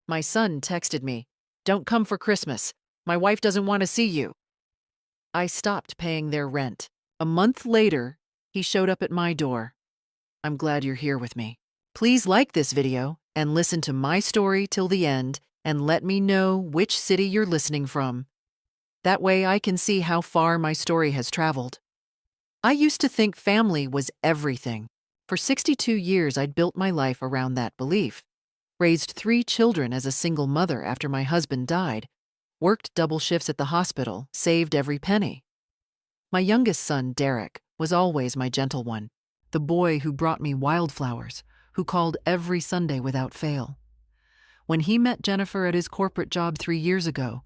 My son texted me, "Don't come for Christmas. My wife doesn't want to see you." I stopped paying their rent. A month later, he showed up at my door. I'm glad you're here with me. Please like this video and listen to my story till the end and let me know which city you're listening from. That way I can see how far my story has traveled. I used to think family was everything. For 62 years, I'd built my life around that belief. Raised 3 children as a single mother after my husband died. Worked double shifts at the hospital, saved every penny. My youngest son, Derek, was always my gentle one. The boy who brought me wildflowers, who called every Sunday without fail. When he met Jennifer at his corporate job 3 years ago,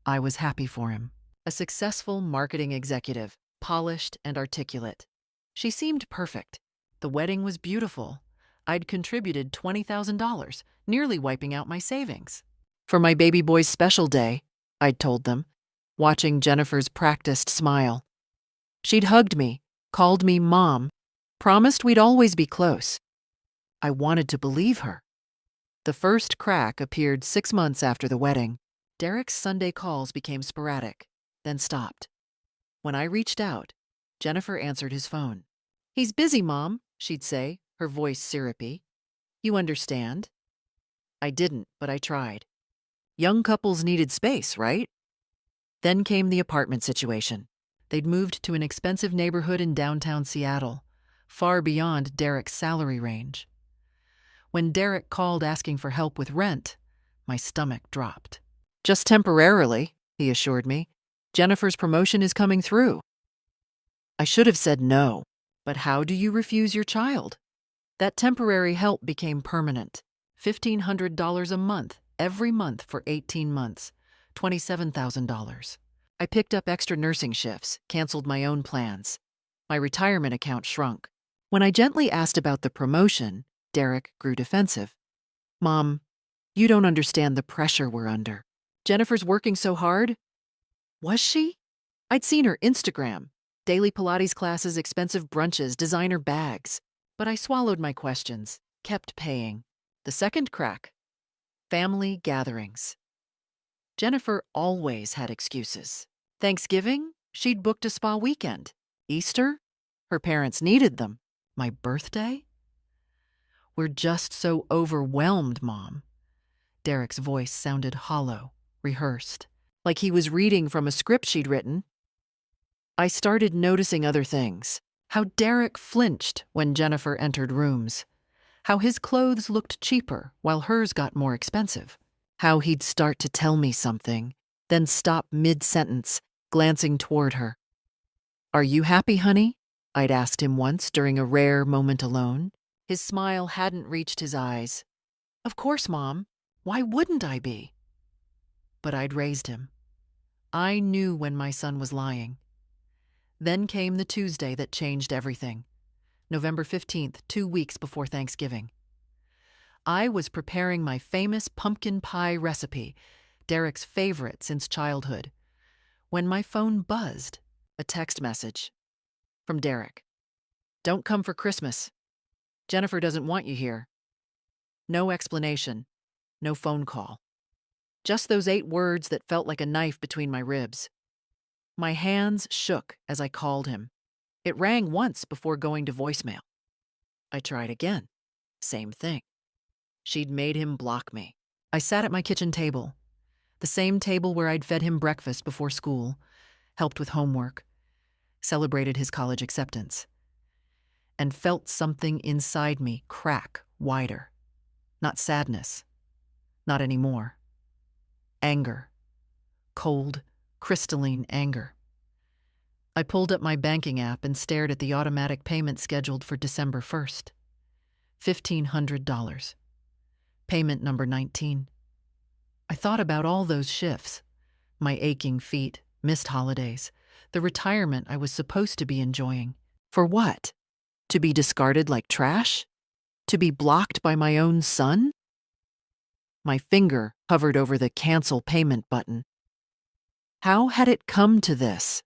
I was happy for him. A successful marketing executive, polished and articulate. She seemed perfect. The wedding was beautiful. I'd contributed $20,000, nearly wiping out my savings. For my baby boy's special day, I'd told them, watching Jennifer's practiced smile. She'd hugged me, called me Mom, promised we'd always be close. I wanted to believe her. The first crack appeared 6 months after the wedding. Derek's Sunday calls became sporadic, then stopped. When I reached out, Jennifer answered his phone. "He's busy, Mom," she'd say, her voice syrupy. "You understand?" I didn't, but I tried. Young couples needed space, right? Then came the apartment situation. They'd moved to an expensive neighborhood in downtown Seattle, far beyond Derek's salary range. When Derek called asking for help with rent, my stomach dropped. "Just temporarily," he assured me. "Jennifer's promotion is coming through." I should have said no, but how do you refuse your child? That temporary help became permanent. $1,500 a month, every month for 18 months, $27,000. I picked up extra nursing shifts, canceled my own plans. My retirement account shrunk. When I gently asked about the promotion, Derek grew defensive. "Mom, you don't understand the pressure we're under. Jennifer's working so hard." Was she? I'd seen her Instagram. Daily Pilates classes, expensive brunches, designer bags. But I swallowed my questions, kept paying. The second crack. Family gatherings. Jennifer always had excuses. Thanksgiving, she'd booked a spa weekend. Easter, her parents needed them. My birthday? "We're just so overwhelmed, Mom." Derek's voice sounded hollow, rehearsed, like he was reading from a script she'd written. I started noticing other things. How Derek flinched when Jennifer entered rooms. How his clothes looked cheaper while hers got more expensive. How he'd start to tell me something, then stop mid-sentence, glancing toward her. "Are you happy, honey?" I'd asked him once during a rare moment alone. His smile hadn't reached his eyes. "Of course, Mom. Why wouldn't I be?" But I'd raised him. I knew when my son was lying. Then came the Tuesday that changed everything. November 15th, 2 weeks before Thanksgiving. I was preparing my famous pumpkin pie recipe, Derek's favorite since childhood, when my phone buzzed, a text message from Derek. "Don't come for Christmas. Jennifer doesn't want you here." No explanation, no phone call. Just those 8 words that felt like a knife between my ribs. My hands shook as I called him. It rang once before going to voicemail. I tried again. Same thing. She'd made him block me. I sat at my kitchen table, the same table where I'd fed him breakfast before school, helped with homework, celebrated his college acceptance, and felt something inside me crack wider. Not sadness. Not anymore. Anger. Cold, crystalline anger. I pulled up my banking app and stared at the automatic payment scheduled for December 1st. $1,500. Payment number 19. I thought about all those shifts. My aching feet, missed holidays, the retirement I was supposed to be enjoying. For what? To be discarded like trash? To be blocked by my own son? My finger hovered over the cancel payment button. How had it come to this?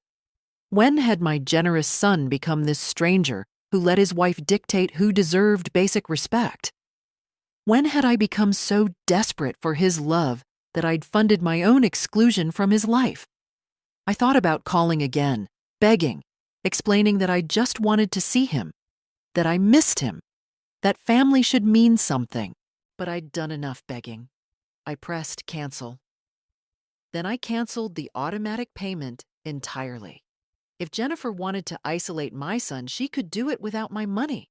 When had my generous son become this stranger who let his wife dictate who deserved basic respect? When had I become so desperate for his love that I'd funded my own exclusion from his life? I thought about calling again, begging, explaining that I just wanted to see him, that I missed him, that family should mean something. But I'd done enough begging. I pressed cancel. Then I canceled the automatic payment entirely. If Jennifer wanted to isolate my son, she could do it without my money.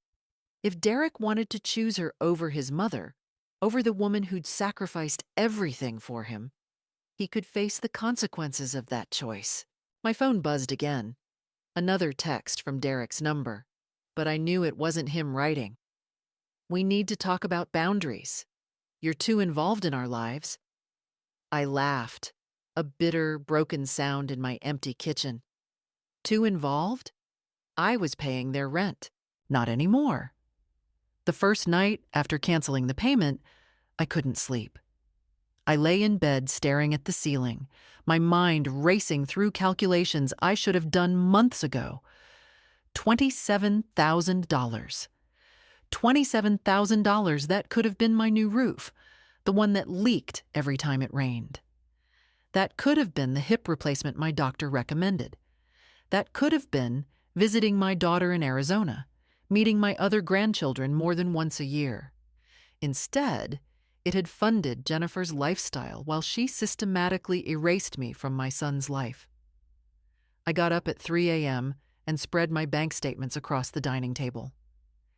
If Derek wanted to choose her over his mother, over the woman who'd sacrificed everything for him, he could face the consequences of that choice. My phone buzzed again. Another text from Derek's number, but I knew it wasn't him writing. "We need to talk about boundaries. You're too involved in our lives." I laughed, a bitter, broken sound in my empty kitchen. Too involved? I was paying their rent. Not anymore. The first night after canceling the payment, I couldn't sleep. I lay in bed staring at the ceiling, my mind racing through calculations I should have done months ago. $27,000. $27,000 that could have been my new roof, the one that leaked every time it rained. That could have been the hip replacement my doctor recommended. That could have been visiting my daughter in Arizona, meeting my other grandchildren more than once a year. Instead, it had funded Jennifer's lifestyle while she systematically erased me from my son's life. I got up at 3 a.m. and spread my bank statements across the dining table.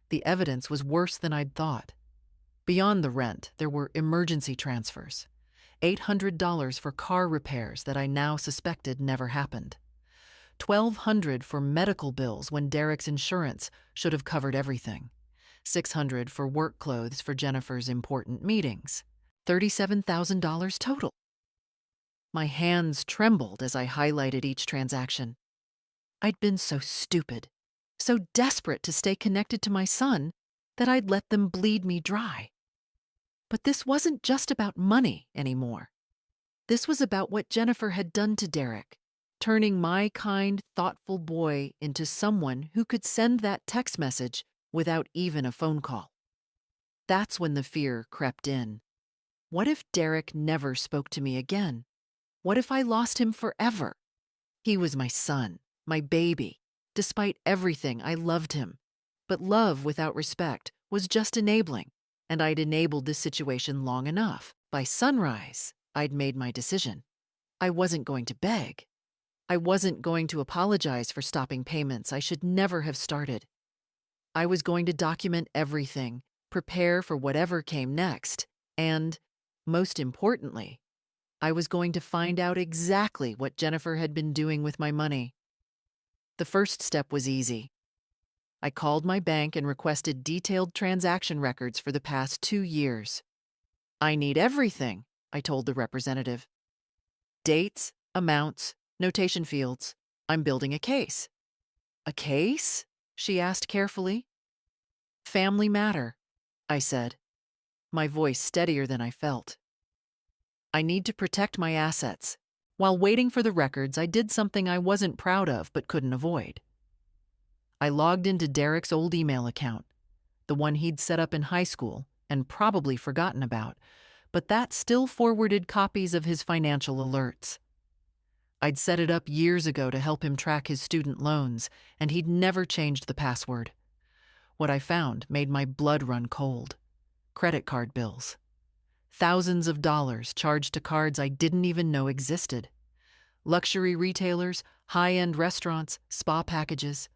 The evidence was worse than I'd thought. Beyond the rent, there were emergency transfers, $800 for car repairs that I now suspected never happened, $1,200 for medical bills when Derek's insurance should have covered everything, $600 for work clothes for Jennifer's important meetings, $37,000 total. My hands trembled as I highlighted each transaction. I'd been so stupid, so desperate to stay connected to my son that I'd let them bleed me dry. But this wasn't just about money anymore. This was about what Jennifer had done to Derek, turning my kind, thoughtful boy into someone who could send that text message without even a phone call. That's when the fear crept in. What if Derek never spoke to me again? What if I lost him forever? He was my son, my baby. Despite everything, I loved him. But love without respect was just enabling, and I'd enabled this situation long enough. By sunrise, I'd made my decision. I wasn't going to beg. I wasn't going to apologize for stopping payments I should never have started. I was going to document everything, prepare for whatever came next, and, most importantly, I was going to find out exactly what Jennifer had been doing with my money. The first step was easy. I called my bank and requested detailed transaction records for the past 2 years. "I need everything," I told the representative. "Dates, amounts, notation fields. I'm building a case." "A case?" she asked carefully. "Family matter," I said, my voice steadier than I felt. "I need to protect my assets." While waiting for the records, I did something I wasn't proud of but couldn't avoid. I logged into Derek's old email account, the one he'd set up in high school and probably forgotten about, but that still forwarded copies of his financial alerts. I'd set it up years ago to help him track his student loans, and he'd never changed the password. What I found made my blood run cold. Credit card bills. Thousands of dollars charged to cards I didn't even know existed. Luxury retailers, high-end restaurants, spa packages,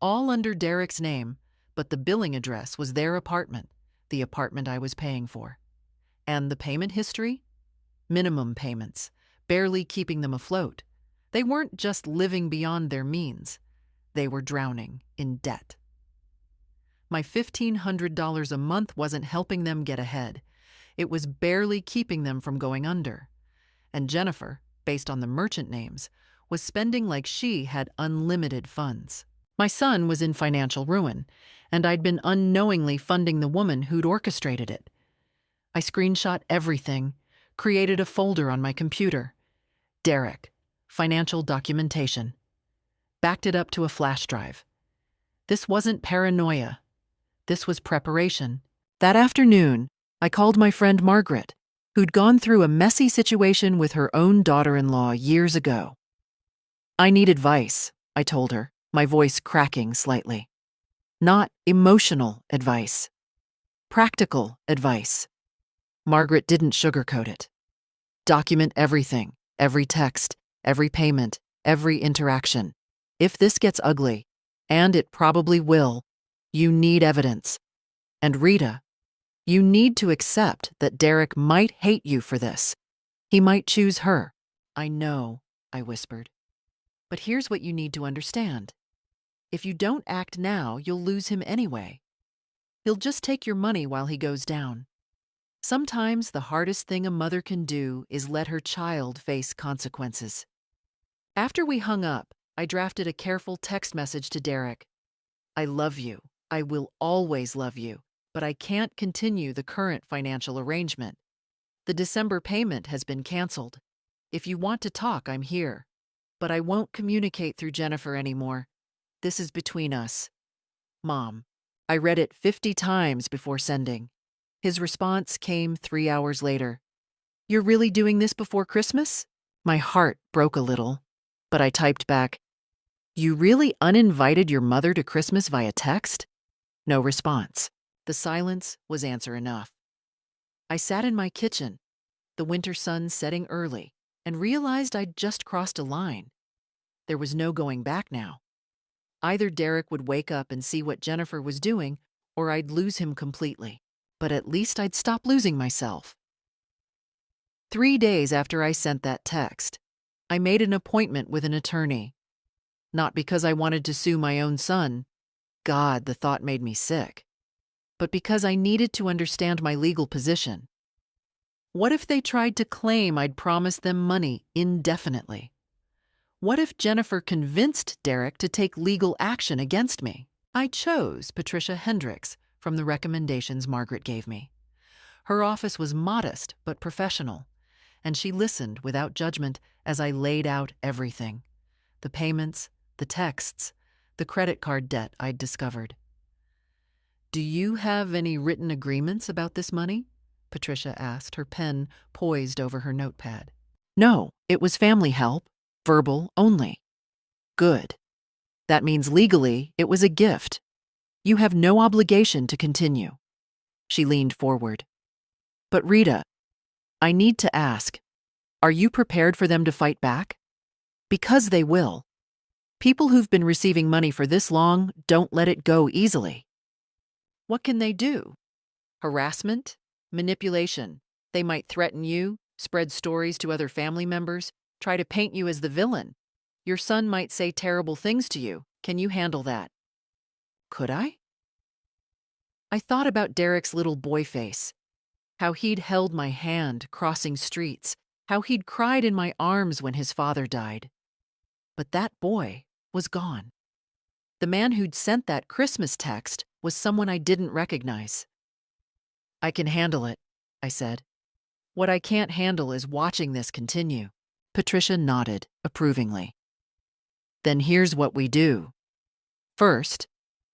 all under Derek's name, but the billing address was their apartment, the apartment I was paying for. And the payment history? Minimum payments, barely keeping them afloat. They weren't just living beyond their means. They were drowning in debt. My $1,500 a month wasn't helping them get ahead. It was barely keeping them from going under. And Jennifer, based on the merchant names, was spending like she had unlimited funds. My son was in financial ruin, and I'd been unknowingly funding the woman who'd orchestrated it. I screenshot everything, created a folder on my computer. Derek, financial documentation. Backed it up to a flash drive. This wasn't paranoia. This was preparation. That afternoon, I called my friend Margaret, who'd gone through a messy situation with her own daughter-in-law years ago. I need advice, I told her, my voice cracking slightly. Not emotional advice. Practical advice. Margaret didn't sugarcoat it. Document everything, every text, every payment, every interaction. If this gets ugly, and it probably will, you need evidence. And Rita, you need to accept that Derek might hate you for this. He might choose her. I know, I whispered. But here's what you need to understand. If you don't act now, you'll lose him anyway. He'll just take your money while he goes down. Sometimes the hardest thing a mother can do is let her child face consequences. After we hung up, I drafted a careful text message to Derek. I love you. I will always love you, but I can't continue the current financial arrangement. The December payment has been canceled. If you want to talk, I'm here. But I won't communicate through Jennifer anymore. This is between us. Mom. I read it 50 times before sending. His response came 3 hours later. You're really doing this before Christmas? My heart broke a little, but I typed back, You really uninvited your mother to Christmas via text? No response. The silence was answer enough. I sat in my kitchen, the winter sun setting early, and realized I'd just crossed a line. There was no going back now. Either Derek would wake up and see what Jennifer was doing, or I'd lose him completely. But at least I'd stop losing myself. 3 days after I sent that text, I made an appointment with an attorney. Not because I wanted to sue my own son. God, the thought made me sick. But because I needed to understand my legal position. What if they tried to claim I'd promised them money indefinitely? What if Jennifer convinced Derek to take legal action against me? I chose Patricia Hendricks from the recommendations Margaret gave me. Her office was modest but professional, and she listened without judgment as I laid out everything. The payments, the texts, the credit card debt I'd discovered. Do you have any written agreements about this money? Patricia asked, her pen poised over her notepad. No, it was family help, verbal only. Good. That means legally it was a gift. You have no obligation to continue. She leaned forward. But Rita, I need to ask, are you prepared for them to fight back? Because they will. People who've been receiving money for this long don't let it go easily. What can they do? Harassment? Manipulation. They might threaten you, spread stories to other family members, try to paint you as the villain. Your son might say terrible things to you. Can you handle that? Could I? I thought about Derek's little boy face, how he'd held my hand crossing streets, how he'd cried in my arms when his father died. But that boy was gone. The man who'd sent that Christmas text was someone I didn't recognize. I can handle it, I said. What I can't handle is watching this continue. Patricia nodded approvingly. Then here's what we do. First,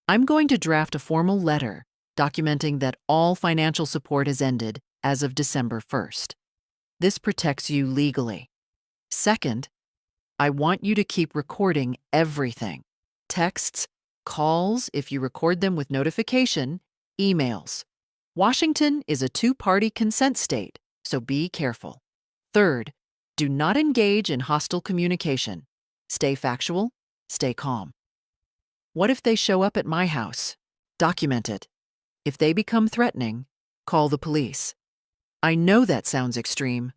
I'm going to draft a formal letter documenting that all financial support has ended as of December 1st. This protects you legally. Second, I want you to keep recording everything. Texts, calls if you record them with notification, emails. Washington is a two-party consent state, so be careful. Third, do not engage in hostile communication. Stay factual, stay calm. What if they show up at my house? Document it. If they become threatening, call the police. I know that sounds extreme.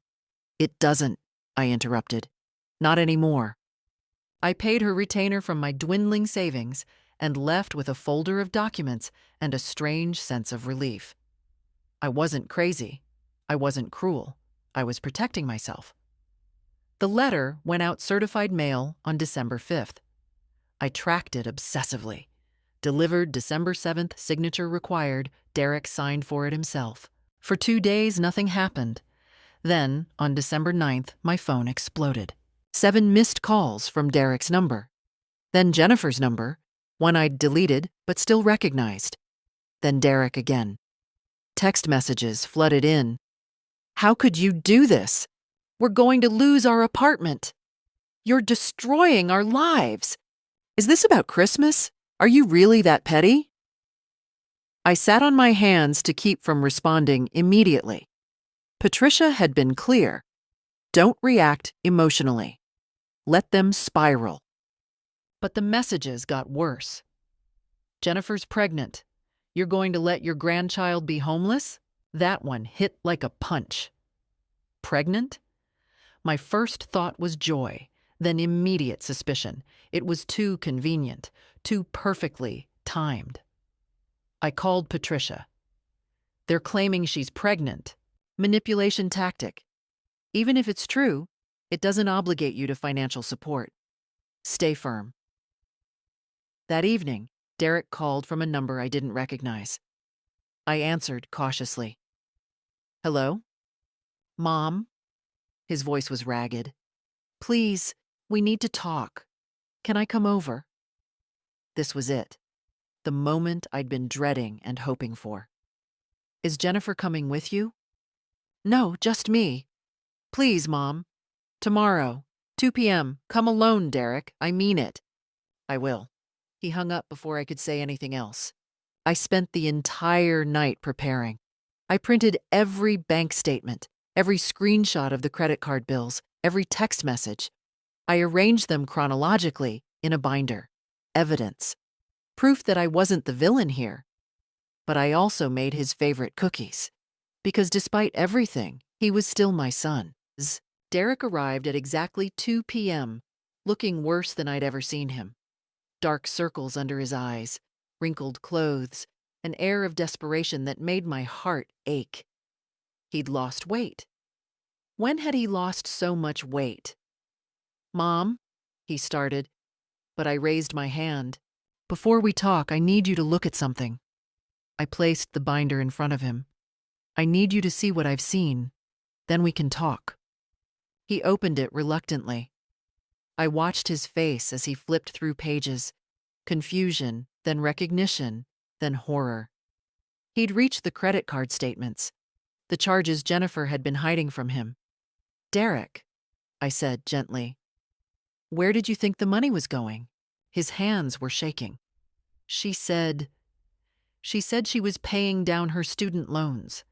It doesn't, I interrupted. Not anymore. I paid her retainer from my dwindling savings and left with a folder of documents and a strange sense of relief. I wasn't crazy. I wasn't cruel. I was protecting myself. The letter went out certified mail on December 5th. I tracked it obsessively. Delivered December 7th, signature required, Derek signed for it himself. For 2 days, nothing happened. Then, on December 9th, my phone exploded. 7 missed calls from Derek's number. Then Jennifer's number, one I'd deleted but still recognized. Then Derek again. Text messages flooded in. How could you do this? We're going to lose our apartment. You're destroying our lives. Is this about Christmas? Are you really that petty? I sat on my hands to keep from responding immediately. Patricia had been clear. Don't react emotionally. Let them spiral. But the messages got worse. Jennifer's pregnant. You're going to let your grandchild be homeless? That one hit like a punch. Pregnant? My first thought was joy, then immediate suspicion. It was too convenient, too perfectly timed. I called Patricia. They're claiming she's pregnant. Manipulation tactic. Even if it's true, it doesn't obligate you to financial support. Stay firm. That evening, Derek called from a number I didn't recognize. I answered cautiously. Hello? Mom? His voice was ragged. Please, we need to talk. Can I come over? This was it. The moment I'd been dreading and hoping for. Is Jennifer coming with you? No, just me. Please, Mom. Tomorrow, 2 p.m. Come alone, Derek. I mean it. I will. He hung up before I could say anything else. I spent the entire night preparing. I printed every bank statement, every screenshot of the credit card bills, every text message. I arranged them chronologically in a binder. Evidence. Proof that I wasn't the villain here. But I also made his favorite cookies. Because despite everything, he was still my son. Derek arrived at exactly 2 p.m., looking worse than I'd ever seen him. Dark circles under his eyes, wrinkled clothes, an air of desperation that made my heart ache. He'd lost weight. When had he lost so much weight? Mom, he started, but I raised my hand. Before we talk, I need you to look at something. I placed the binder in front of him. I need you to see what I've seen. Then we can talk. He opened it reluctantly. I watched his face as he flipped through pages. Confusion, then recognition, then horror. He'd reached the credit card statements, the charges Jennifer had been hiding from him. Derek, I said gently, where did you think the money was going? His hands were shaking. She said she was paying down her student loans,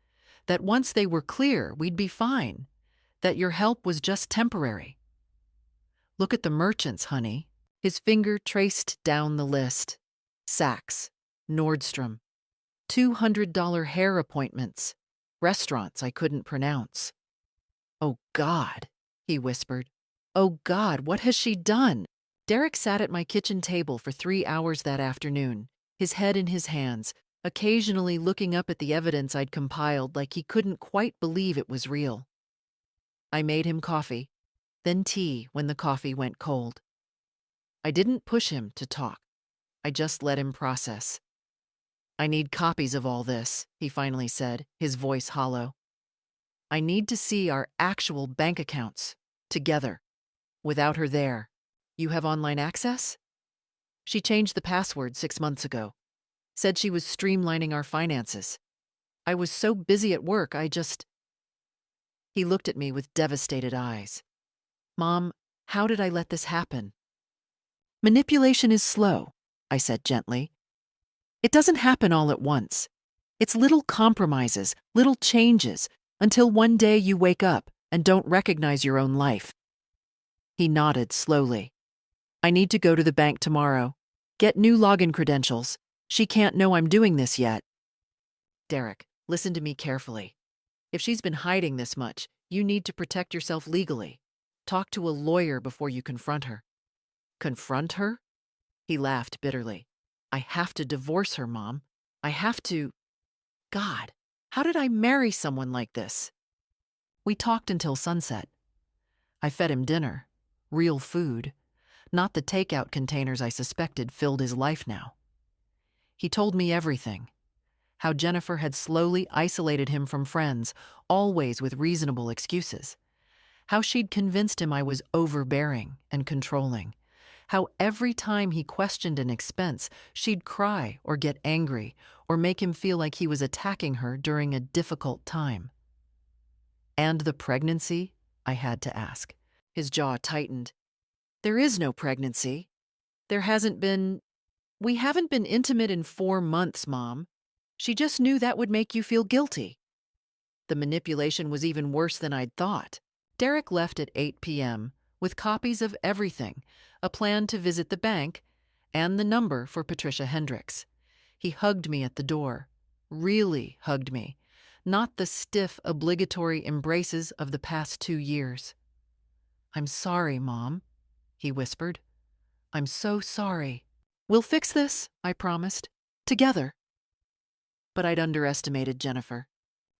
that once they were clear, we'd be fine, that your help was just temporary. Look at the merchants, honey. His finger traced down the list. Saks, Nordstrom, $200 hair appointments, restaurants I couldn't pronounce. Oh, God, he whispered. Oh, God, what has she done? Derek sat at my kitchen table for 3 hours that afternoon, his head in his hands, occasionally looking up at the evidence I'd compiled like he couldn't quite believe it was real. I made him coffee, then tea when the coffee went cold. I didn't push him to talk. I just let him process. I need copies of all this, he finally said, his voice hollow. I need to see our actual bank accounts, together, without her there. You have online access? She changed the password 6 months ago. Said she was streamlining our finances. I was so busy at work, He looked at me with devastated eyes. Mom, how did I let this happen? Manipulation is slow, I said gently. It doesn't happen all at once. It's little compromises, little changes, until one day you wake up and don't recognize your own life. He nodded slowly. I need to go to the bank tomorrow. Get new login credentials. She can't know I'm doing this yet. Derek, listen to me carefully. If she's been hiding this much, you need to protect yourself legally. Talk to a lawyer before you confront her. Confront her? He laughed bitterly. I have to divorce her, Mom. I have to... God, how did I marry someone like this? We talked until sunset. I fed him dinner. Real food. Not the takeout containers I suspected filled his life now. He told me everything. How Jennifer had slowly isolated him from friends, always with reasonable excuses. How she'd convinced him I was overbearing and controlling. How every time he questioned an expense, she'd cry or get angry or make him feel like he was attacking her during a difficult time. "And the pregnancy?" I had to ask. His jaw tightened. "There is no pregnancy. There hasn't been. We haven't been intimate in 4 months, Mom. She just knew that would make you feel guilty." The manipulation was even worse than I'd thought. Derek left at 8 p.m. with copies of everything, a plan to visit the bank, and the number for Patricia Hendricks. He hugged me at the door. Really hugged me. Not the stiff, obligatory embraces of the past 2 years. "I'm sorry, Mom," he whispered. "I'm so sorry. We'll fix this," I promised. "Together." But I'd underestimated Jennifer.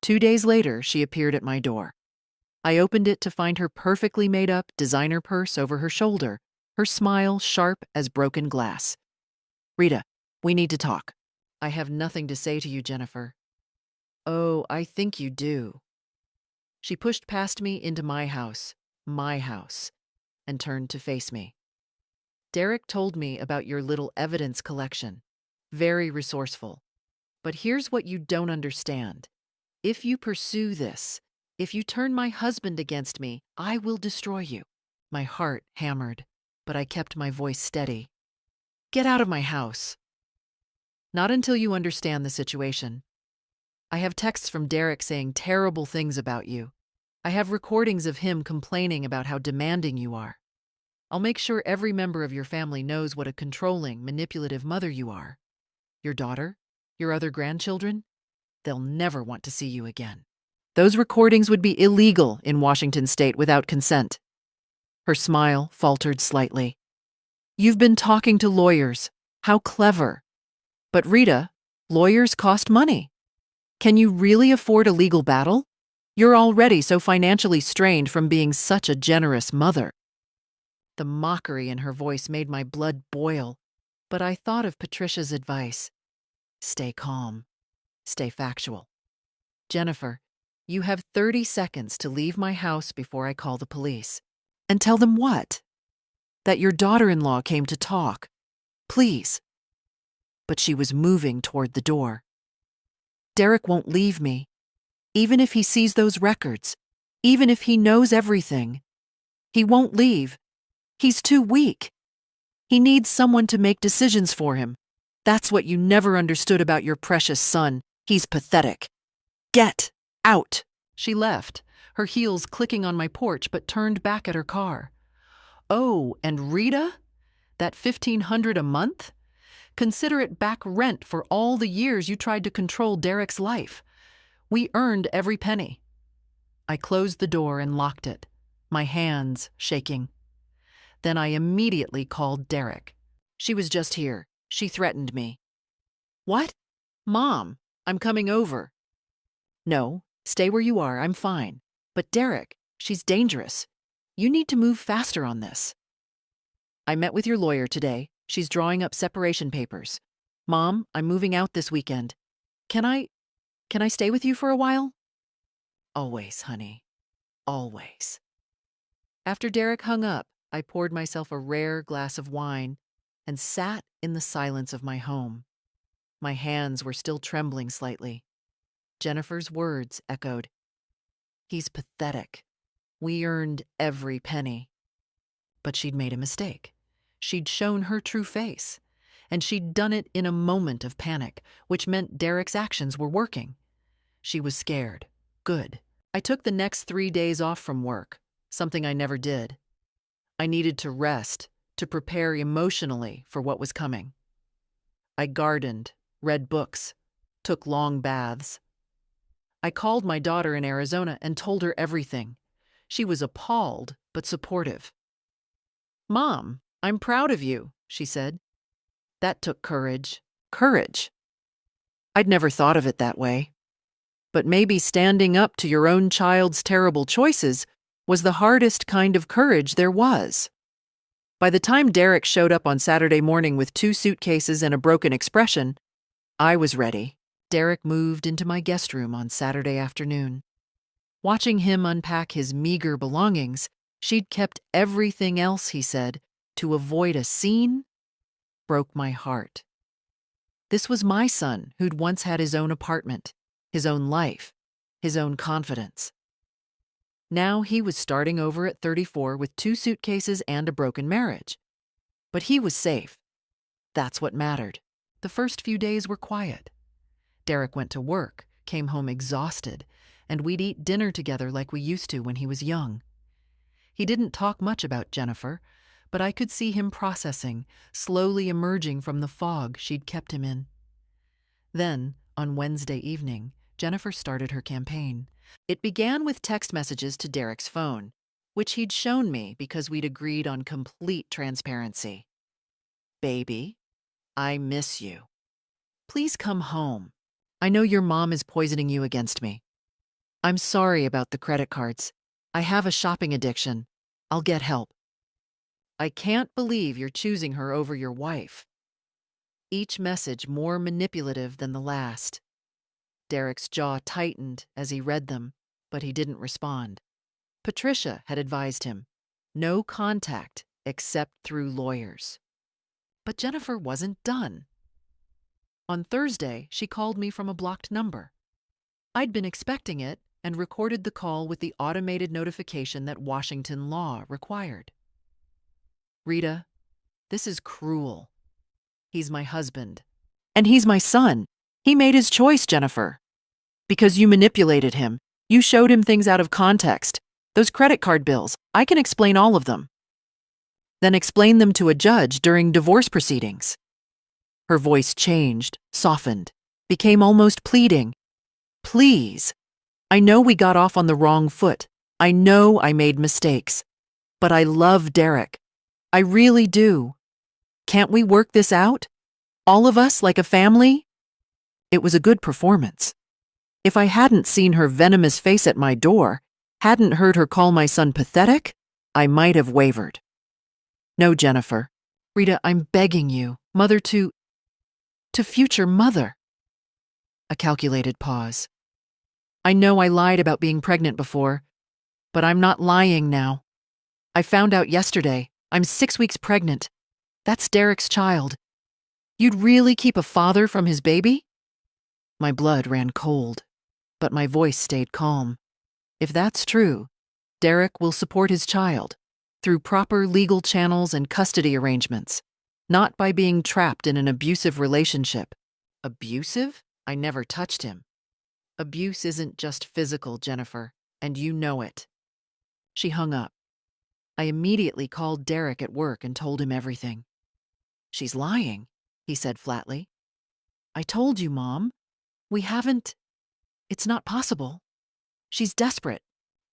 2 days later, she appeared at my door. I opened it to find her perfectly made-up designer purse over her shoulder, her smile sharp as broken glass. "Rita, we need to talk." "I have nothing to say to you, Jennifer." "Oh, I think you do." She pushed past me into my house, and turned to face me. "Derek told me about your little evidence collection. Very resourceful. But here's what you don't understand. If you pursue this, if you turn my husband against me, I will destroy you." My heart hammered, but I kept my voice steady. "Get out of my house." "Not until you understand the situation. I have texts from Derek saying terrible things about you. I have recordings of him complaining about how demanding you are. I'll make sure every member of your family knows what a controlling, manipulative mother you are. Your daughter, your other grandchildren, they'll never want to see you again. Those recordings would be illegal in Washington state without consent." Her smile faltered slightly. "You've been talking to lawyers. How clever. But Rita, lawyers cost money. Can you really afford a legal battle? You're already so financially strained from being such a generous mother." The mockery in her voice made my blood boil, but I thought of Patricia's advice. Stay calm. Stay factual. "Jennifer, you have 30 seconds to leave my house before I call the police. And tell them what? That your daughter-in-law came to talk. Please." But she was moving toward the door. "Derek won't leave me. Even if he sees those records, even if he knows everything. He won't leave. He's too weak. He needs someone to make decisions for him. That's what you never understood about your precious son. He's pathetic. Get out." She left, her heels clicking on my porch, but turned back at her car. "Oh, and Rita? That $1,500 a month? Consider it back rent for all the years you tried to control Derek's life. We earned every penny." I closed the door and locked it, my hands shaking. Then I immediately called Derek. "She was just here. She threatened me." "What?" "Mom, I'm coming over." "No, stay where you are. I'm fine. But Derek, she's dangerous. You need to move faster on this." "I met with your lawyer today. She's drawing up separation papers. Mom, I'm moving out this weekend. Can I stay with you for a while?" "Always, honey. Always." After Derek hung up, I poured myself a rare glass of wine and sat in the silence of my home. My hands were still trembling slightly. Jennifer's words echoed. "He's pathetic. We earned every penny." But she'd made a mistake. She'd shown her true face, and she'd done it in a moment of panic, which meant Derek's actions were working. She was scared. Good. I took the next 3 days off from work, something I never did. I needed to rest, to prepare emotionally for what was coming. I gardened, read books, took long baths. I called my daughter in Arizona and told her everything. She was appalled, but supportive. "Mom, I'm proud of you," she said. That took courage. Courage. I'd never thought of it that way. But maybe standing up to your own child's terrible choices was the hardest kind of courage there was. By the time Derek showed up on Saturday morning with 2 suitcases and a broken expression, I was ready. Derek moved into my guest room on Saturday afternoon. Watching him unpack his meager belongings, she'd kept everything else, he said, to avoid a scene broke my heart. This was my son who'd once had his own apartment, his own life, his own confidence. Now he was starting over at 34 with 2 suitcases and a broken marriage. But he was safe. That's what mattered. The first few days were quiet. Derek went to work, came home exhausted, and we'd eat dinner together like we used to when he was young. He didn't talk much about Jennifer, but I could see him processing, slowly emerging from the fog she'd kept him in. Then, on Wednesday evening, Jennifer started her campaign. It began with text messages to Derek's phone, which he'd shown me because we'd agreed on complete transparency. "Baby, I miss you. Please come home. I know your mom is poisoning you against me. I'm sorry about the credit cards. I have a shopping addiction. I'll get help. I can't believe you're choosing her over your wife." Each message more manipulative than the last. Derek's jaw tightened as he read them, but he didn't respond. Patricia had advised him, no contact except through lawyers. But Jennifer wasn't done. On Thursday, she called me from a blocked number. I'd been expecting it and recorded the call with the automated notification that Washington law required. "Rita, this is cruel. He's my husband. And he's my son. He made his choice, Jennifer. Because you manipulated him. You showed him things out of context. Those credit card bills, I can explain all of them. Then explain them to a judge during divorce proceedings." Her voice changed, softened, became almost pleading. "Please. I know we got off on the wrong foot. I know I made mistakes. But I love Derek. I really do. Can't we work this out? All of us like a family?" It was a good performance. If I hadn't seen her venomous face at my door, hadn't heard her call my son pathetic, I might have wavered. "No, Jennifer. Rita, I'm begging you, mother to future mother." A calculated pause. "I know I lied about being pregnant before, but I'm not lying now. I found out yesterday. I'm 6 weeks pregnant. That's Derek's child. You'd really keep a father from his baby?" My blood ran cold, but my voice stayed calm. If that's true, Derek will support his child through proper legal channels and custody arrangements, not by being trapped in an abusive relationship. Abusive? I never touched him. Abuse isn't just physical, Jennifer, and you know it. She hung up. I immediately called Derek at work and told him everything. "She's lying," he said flatly. "I told you, Mom. We haven't. It's not possible. She's desperate.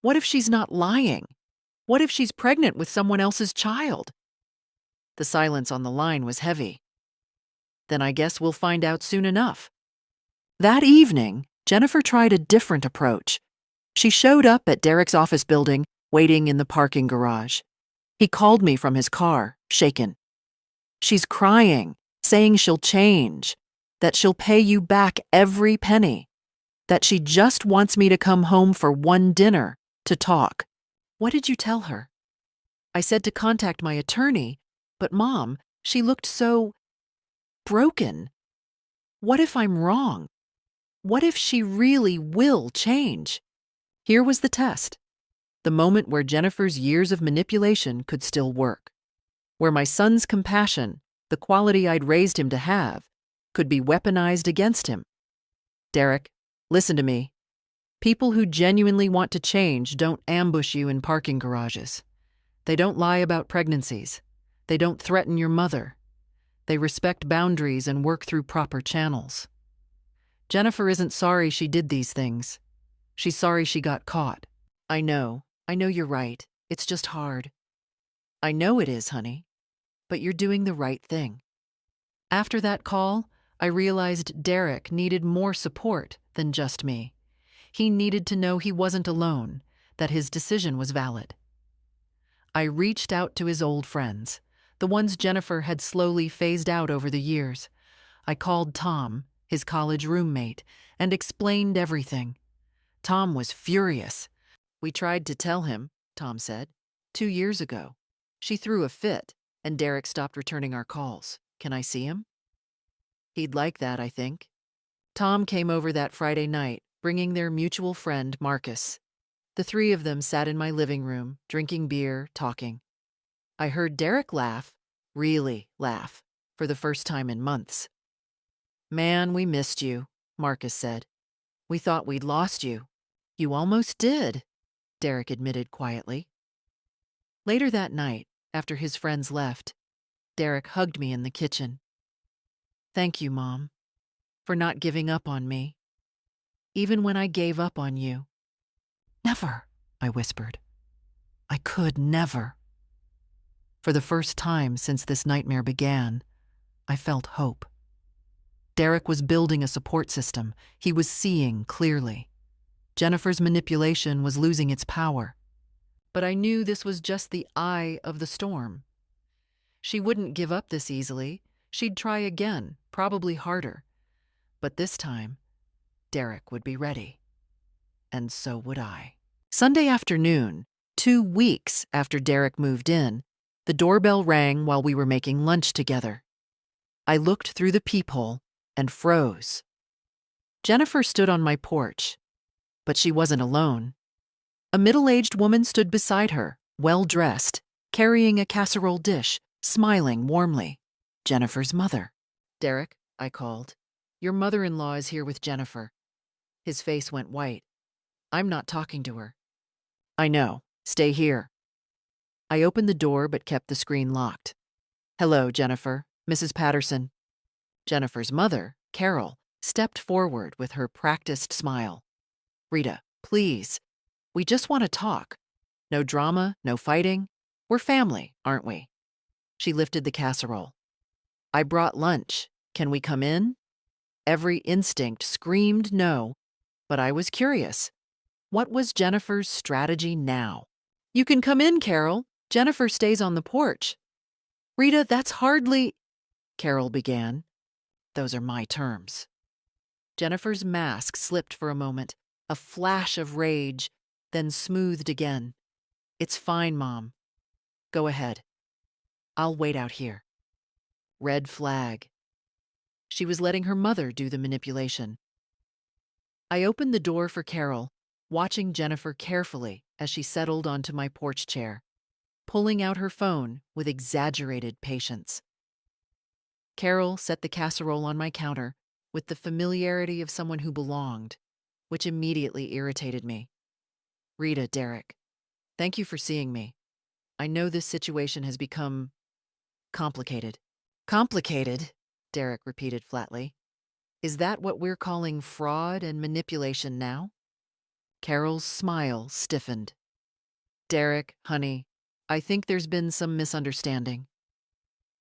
What if she's not lying? What if she's pregnant with someone else's child?" The silence on the line was heavy. "Then I guess we'll find out soon enough." That evening, Jennifer tried a different approach. She showed up at Derek's office building, waiting in the parking garage. He called me from his car, shaken. "She's crying, saying she'll change, that she'll pay you back every penny, that she just wants me to come home for one dinner to talk." "What did you tell her?" "I said to contact my attorney, but Mom, she looked so broken. What if I'm wrong? What if she really will change?" Here was the test. The moment where Jennifer's years of manipulation could still work. Where my son's compassion, the quality I'd raised him to have, could be weaponized against him. "Derek, listen to me. People who genuinely want to change don't ambush you in parking garages. They don't lie about pregnancies. They don't threaten your mother. They respect boundaries and work through proper channels. Jennifer isn't sorry she did these things. She's sorry she got caught. I know you're right. It's just hard." "I know it is, honey, but you're doing the right thing." After that call, I realized Derek needed more support than just me. He needed to know he wasn't alone, that his decision was valid. I reached out to his old friends, the ones Jennifer had slowly phased out over the years. I called Tom, his college roommate, and explained everything. Tom was furious. "We tried to tell him," Tom said, 2 years ago. She threw a fit. and Derek stopped returning our calls. Can I see him? He'd like that, I think. Tom came over that Friday night, bringing their mutual friend, Marcus. The three of them sat in my living room, drinking beer, talking. I heard Derek laugh, really laugh, for the first time in months. Man, we missed you, Marcus said. We thought we'd lost you. You almost did, Derek admitted quietly. Later that night, after his friends left, Derek hugged me in the kitchen. Thank you, Mom, for not giving up on me, even when I gave up on you. Never, I whispered. I could never. For the first time since this nightmare began, I felt hope. Derek was building a support system. He was seeing clearly. Jennifer's manipulation was losing its power. But I knew this was just the eye of the storm. She wouldn't give up this easily. She'd try again, probably harder. But this time, Derek would be ready. And so would I. Sunday afternoon, 2 weeks after Derek moved in, the doorbell rang while we were making lunch together. I looked through the peephole and froze. Jennifer stood on my porch, but she wasn't alone. A middle-aged woman stood beside her, well-dressed, carrying a casserole dish, smiling warmly. Jennifer's mother. Derek, I called. Your mother-in-law is here with Jennifer. His face went white. I'm not talking to her. I know. Stay here. I opened the door but kept the screen locked. Hello, Jennifer. Mrs. Patterson. Jennifer's mother, Carol, stepped forward with her practiced smile. Rita, please. We just want to talk. No drama, no fighting. We're family, aren't we? She lifted the casserole. I brought lunch. Can we come in? Every instinct screamed no, but I was curious. What was Jennifer's strategy now? You can come in, Carol. Jennifer stays on the porch. Rita, that's hardly... Carol began. Those are my terms. Jennifer's mask slipped for a moment, a flash of rage, then smoothed again. It's fine, Mom. Go ahead. I'll wait out here. Red flag. She was letting her mother do the manipulation. I opened the door for Carol, watching Jennifer carefully as she settled onto my porch chair, pulling out her phone with exaggerated patience. Carol set the casserole on my counter with the familiarity of someone who belonged, which immediately irritated me. Rita, Derek, thank you for seeing me. I know this situation has become complicated. Complicated, Derek repeated flatly. Is that what we're calling fraud and manipulation now? Carol's smile stiffened. Derek, honey, I think there's been some misunderstanding.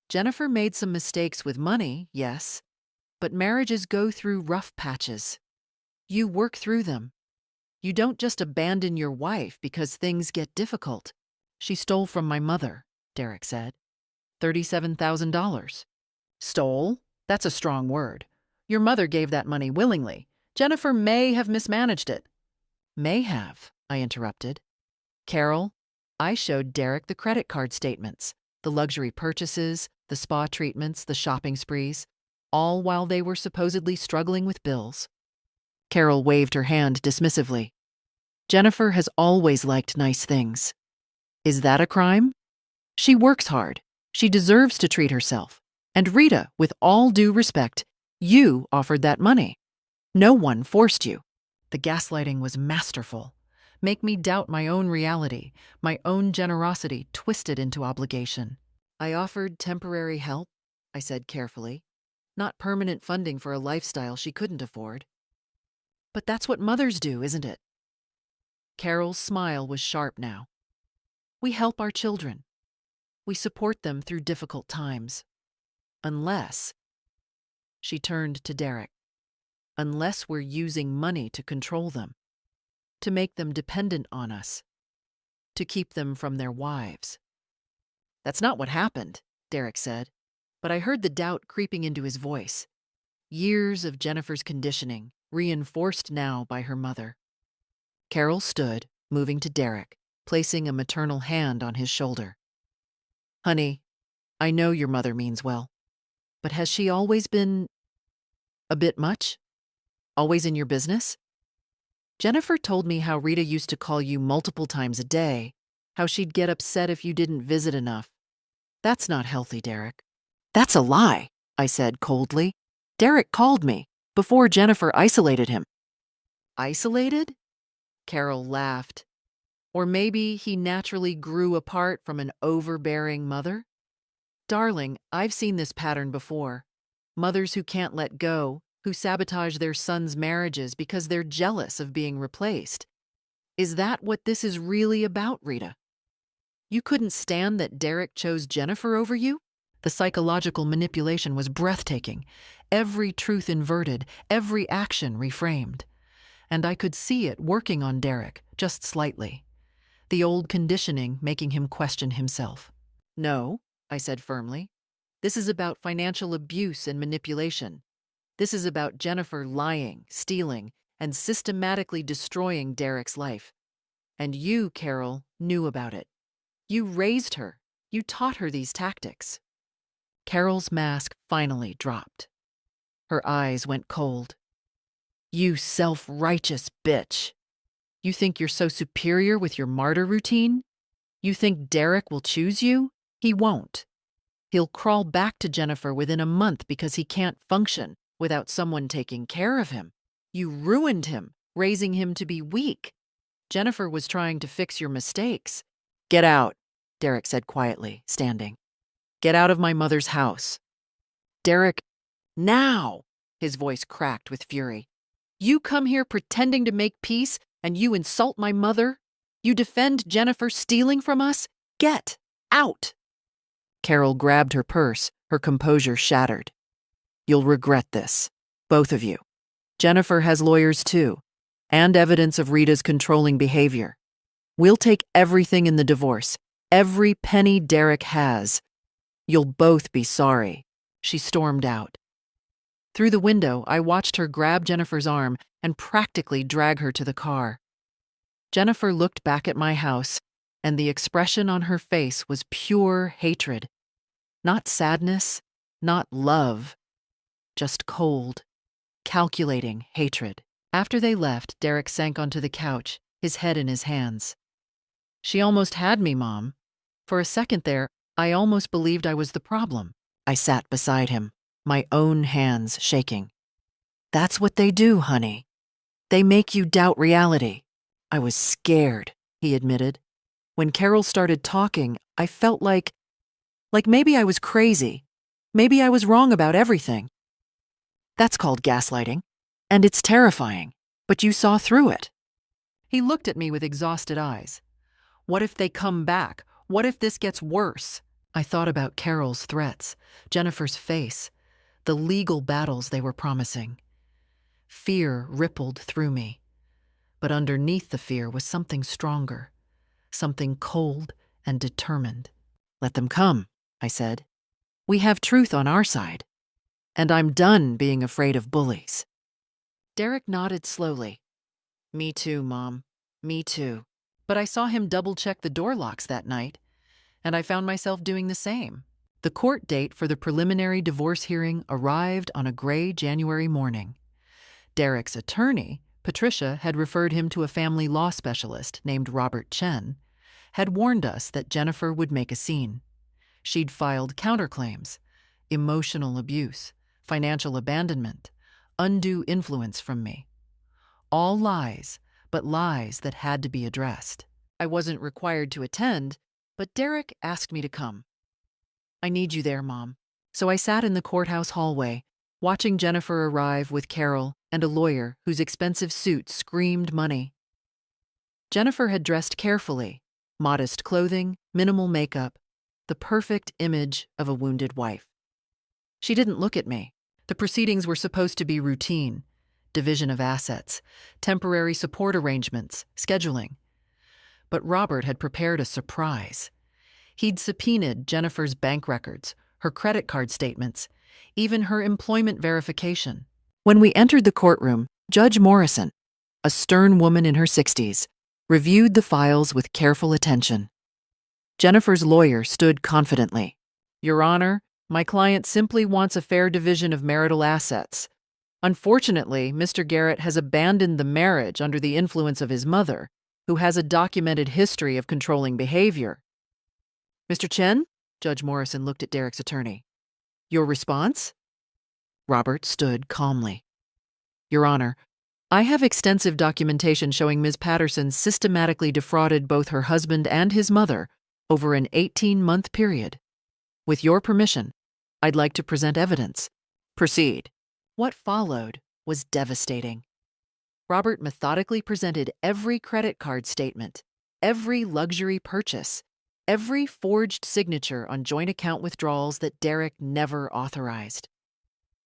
Jennifer made some mistakes with money, yes, but marriages go through rough patches. You work through them. You don't just abandon your wife because things get difficult. She stole from my mother, Derek said. $37,000. Stole? That's a strong word. Your mother gave that money willingly. Jennifer may have mismanaged it. May have, I interrupted. Carol, I showed Derek the credit card statements, the luxury purchases, the spa treatments, the shopping sprees, all while they were supposedly struggling with bills. Carol waved her hand dismissively. Jennifer has always liked nice things. Is that a crime? She works hard. She deserves to treat herself. And Rita, with all due respect, you offered that money. No one forced you. The gaslighting was masterful. Make me doubt my own reality, my own generosity twisted into obligation. I offered temporary help, I said carefully, not permanent funding for a lifestyle she couldn't afford. But that's what mothers do, isn't it? Carol's smile was sharp now. We help our children. We support them through difficult times. Unless, she turned to Derek, unless we're using money to control them, to make them dependent on us, to keep them from their wives. That's not what happened, Derek said, but I heard the doubt creeping into his voice. Years of Jennifer's conditioning, reinforced now by her mother. Carol stood, moving to Derek, placing a maternal hand on his shoulder. Honey, I know your mother means well, but has she always been a bit much? Always in your business? Jennifer told me how Rita used to call you multiple times a day, how she'd get upset if you didn't visit enough. That's not healthy, Derek. That's a lie, I said coldly. Derek called me before Jennifer isolated him. Isolated? Carol laughed. Or maybe he naturally grew apart from an overbearing mother? Darling, I've seen this pattern before. Mothers who can't let go, who sabotage their sons' marriages because they're jealous of being replaced. Is that what this is really about, Rita? You couldn't stand that Derek chose Jennifer over you? The psychological manipulation was breathtaking. Every truth inverted, every action reframed. And I could see it working on Derek, just slightly. The old conditioning making him question himself. No, I said firmly. This is about financial abuse and manipulation. This is about Jennifer lying, stealing, and systematically destroying Derek's life. And you, Carol, knew about it. You raised her. You taught her these tactics. Carol's mask finally dropped. Her eyes went cold. You self-righteous bitch. You think you're so superior with your martyr routine? You think Derek will choose you? He won't. He'll crawl back to Jennifer within a month because he can't function without someone taking care of him. You ruined him, raising him to be weak. Jennifer was trying to fix your mistakes. Get out, Derek said quietly, standing. Get out of my mother's house. Derek, now! His voice cracked with fury. You come here pretending to make peace and you insult my mother? You defend Jennifer stealing from us? Get out! Carol grabbed her purse, her composure shattered. You'll regret this, both of you. Jennifer has lawyers too, and evidence of Rita's controlling behavior. We'll take everything in the divorce, every penny Derek has. You'll both be sorry. She stormed out. Through the window, I watched her grab Jennifer's arm and practically drag her to the car. Jennifer looked back at my house, and the expression on her face was pure hatred. Not sadness, not love, just cold, calculating hatred. After they left, Derek sank onto the couch, his head in his hands. She almost had me, Mom. For a second there, I almost believed I was the problem. I sat beside him, my own hands shaking. That's what they do, honey. They make you doubt reality. I was scared, he admitted. When Carol started talking, I felt like maybe I was crazy. Maybe I was wrong about everything. That's called gaslighting, and it's terrifying, but you saw through it. He looked at me with exhausted eyes. What if they come back? What if this gets worse? I thought about Carol's threats, Jennifer's face, the legal battles they were promising. Fear rippled through me. But underneath the fear was something stronger, something cold and determined. Let them come, I said. We have truth on our side. And I'm done being afraid of bullies. Derek nodded slowly. Me too, Mom. Me too. But I saw him double-check the door locks that night, and I found myself doing the same. The court date for the preliminary divorce hearing arrived on a gray January morning. Derek's attorney, Patricia, had referred him to a family law specialist named Robert Chen, had warned us that Jennifer would make a scene. She'd filed counterclaims, emotional abuse, financial abandonment, undue influence from me. All lies, but lies that had to be addressed. I wasn't required to attend, but Derek asked me to come. I need you there, Mom. So I sat in the courthouse hallway, watching Jennifer arrive with Carol and a lawyer whose expensive suit screamed money. Jennifer had dressed carefully, modest clothing, minimal makeup, the perfect image of a wounded wife. She didn't look at me. The proceedings were supposed to be routine, division of assets, temporary support arrangements, scheduling. But Robert had prepared a surprise. He'd subpoenaed Jennifer's bank records, her credit card statements, even her employment verification. When we entered the courtroom, Judge Morrison, a stern woman in her 60s, reviewed the files with careful attention. Jennifer's lawyer stood confidently. Your Honor, my client simply wants a fair division of marital assets. Unfortunately, Mr. Garrett has abandoned the marriage under the influence of his mother, who has a documented history of controlling behavior. Mr. Chen? Judge Morrison looked at Derek's attorney. Your response? Robert stood calmly. Your Honor, I have extensive documentation showing Ms. Patterson systematically defrauded both her husband and his mother over an 18-month period. With your permission, I'd like to present evidence. Proceed. What followed was devastating. Robert methodically presented every credit card statement, every luxury purchase, every forged signature on joint account withdrawals that Derek never authorized.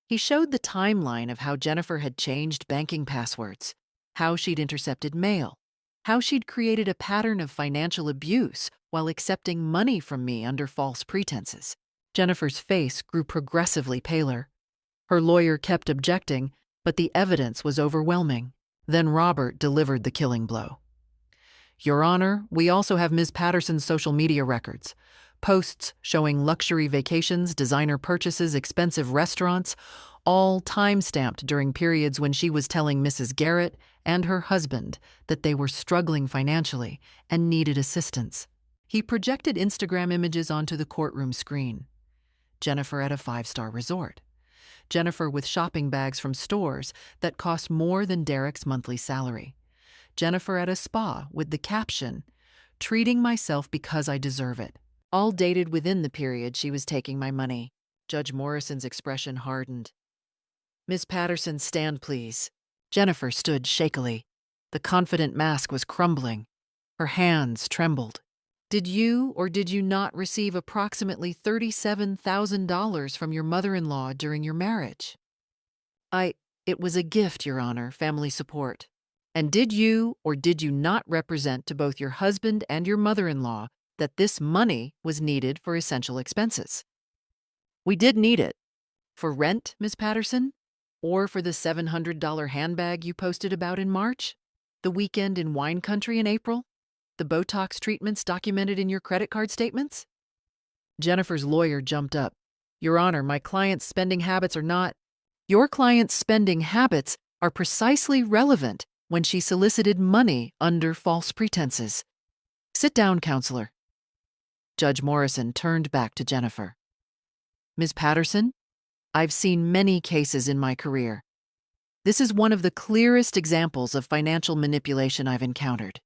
He showed the timeline of how Jennifer had changed banking passwords, how she'd intercepted mail, how she'd created a pattern of financial abuse while accepting money from me under false pretenses. Jennifer's face grew progressively paler. Her lawyer kept objecting, but the evidence was overwhelming. Then Robert delivered the killing blow. Your Honor, we also have Ms. Patterson's social media records. Posts showing luxury vacations, designer purchases, expensive restaurants, all time-stamped during periods when she was telling Mrs. Garrett and her husband that they were struggling financially and needed assistance. He projected Instagram images onto the courtroom screen. Jennifer at a 5-star resort. Jennifer with shopping bags from stores that cost more than Derek's monthly salary. Jennifer at a spa with the caption, "Treating myself because I deserve it." All dated within the period she was taking my money. Judge Morrison's expression hardened. Miss Patterson, stand please. Jennifer stood shakily. The confident mask was crumbling. Her hands trembled. Did you or did you not receive approximately $37,000 from your mother-in-law during your marriage? It was a gift, Your Honor, family support. And did you or did you not represent to both your husband and your mother-in-law that this money was needed for essential expenses? We did need it. For rent, Miss Patterson? Or for the $700 handbag you posted about in March? The weekend in wine country in April? The Botox treatments documented in your credit card statements? Jennifer's lawyer jumped up. Your Honor, my client's spending habits are not. Your client's spending habits are precisely relevant when she solicited money under false pretenses. Sit down, counselor. Judge Morrison turned back to Jennifer. Ms. Patterson, I've seen many cases in my career. This is one of the clearest examples of financial manipulation I've encountered.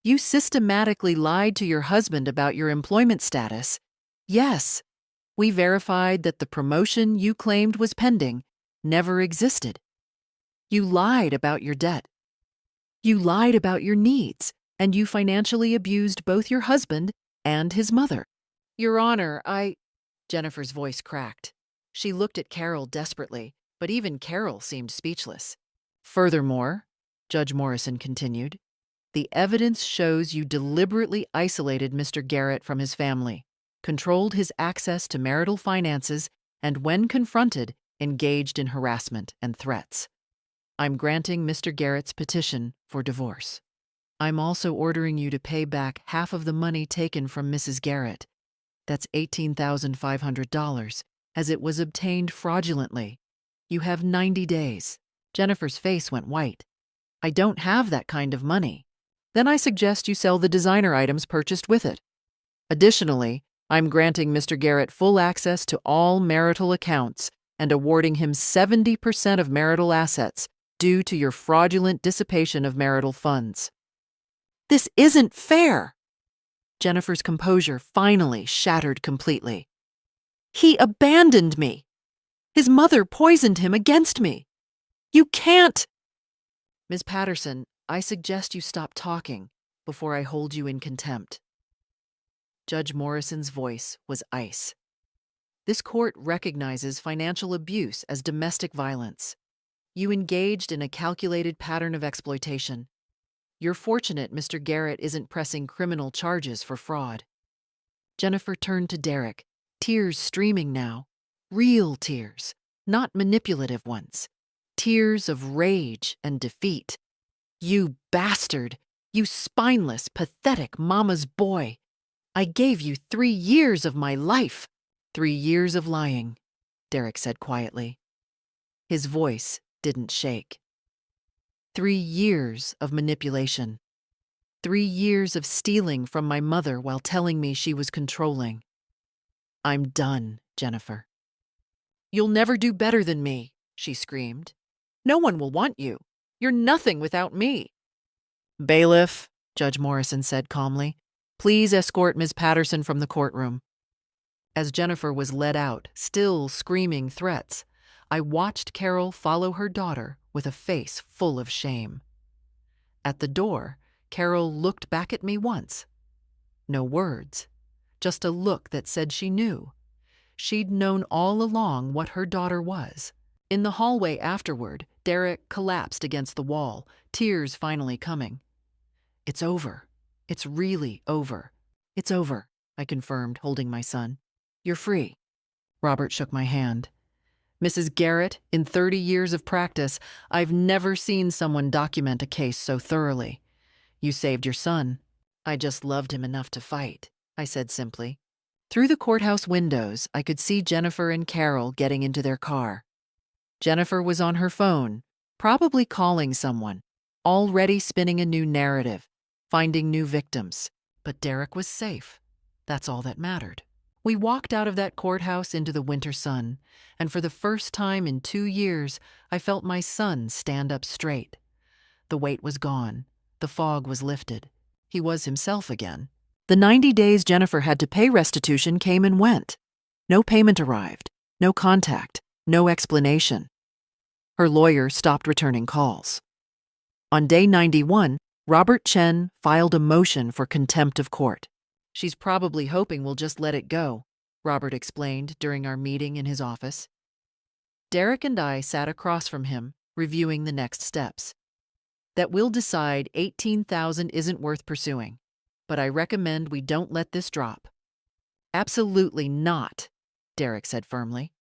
You systematically lied to your husband about your employment status. Yes, we verified that the promotion you claimed was pending never existed. You lied about your debt. You lied about your needs, and you financially abused both your husband and his mother. Your Honor, Jennifer's voice cracked. She looked at Carol desperately, but even Carol seemed speechless. Furthermore, Judge Morrison continued, the evidence shows you deliberately isolated Mr. Garrett from his family, controlled his access to marital finances, and when confronted, engaged in harassment and threats. I'm granting Mr. Garrett's petition for divorce. I'm also ordering you to pay back half of the money taken from Mrs. Garrett. That's $18,500, as it was obtained fraudulently. You have 90 days. Jennifer's face went white. I don't have that kind of money. Then I suggest you sell the designer items purchased with it. Additionally, I'm granting Mr. Garrett full access to all marital accounts and awarding him 70% of marital assets due to your fraudulent dissipation of marital funds. This isn't fair! Jennifer's composure finally shattered completely. He abandoned me. His mother poisoned him against me. You can't! Ms. Patterson, I suggest you stop talking before I hold you in contempt. Judge Morrison's voice was ice. This court recognizes financial abuse as domestic violence. You engaged in a calculated pattern of exploitation. You're fortunate Mr. Garrett isn't pressing criminal charges for fraud. Jennifer turned to Derek, tears streaming now. Real tears, not manipulative ones. Tears of rage and defeat. You bastard! You spineless, pathetic mama's boy! I gave you 3 years of my life. 3 years of lying, Derek said quietly. His voice didn't shake. 3 years of manipulation. 3 years of stealing from my mother while telling me she was controlling. I'm done, Jennifer. You'll never do better than me, she screamed. No one will want you. You're nothing without me. Bailiff, Judge Morrison said calmly, please escort Ms. Patterson from the courtroom. As Jennifer was led out, still screaming threats, I watched Carol follow her daughter with a face full of shame. At the door, Carol looked back at me once. No words, just a look that said she knew. She'd known all along what her daughter was. In the hallway afterward, Derek collapsed against the wall, tears finally coming. It's over. It's really over. It's over, I confirmed, holding my son. You're free. Robert shook my hand. Mrs. Garrett, in 30 years of practice, I've never seen someone document a case so thoroughly. You saved your son. I just loved him enough to fight, I said simply. Through the courthouse windows, I could see Jennifer and Carol getting into their car. Jennifer was on her phone, probably calling someone, already spinning a new narrative, finding new victims. But Derek was safe. That's all that mattered. We walked out of that courthouse into the winter sun, and for the first time in 2 years, I felt my son stand up straight. The weight was gone. The fog was lifted. He was himself again. The 90 days Jennifer had to pay restitution came and went. No payment arrived, no contact, no explanation. Her lawyer stopped returning calls. On day 91, Robert Chen filed a motion for contempt of court. She's probably hoping we'll just let it go, Robert explained during our meeting in his office. Derek and I sat across from him, reviewing the next steps. That we'll decide $18,000 isn't worth pursuing, but I recommend we don't let this drop. Absolutely not, Derek said firmly.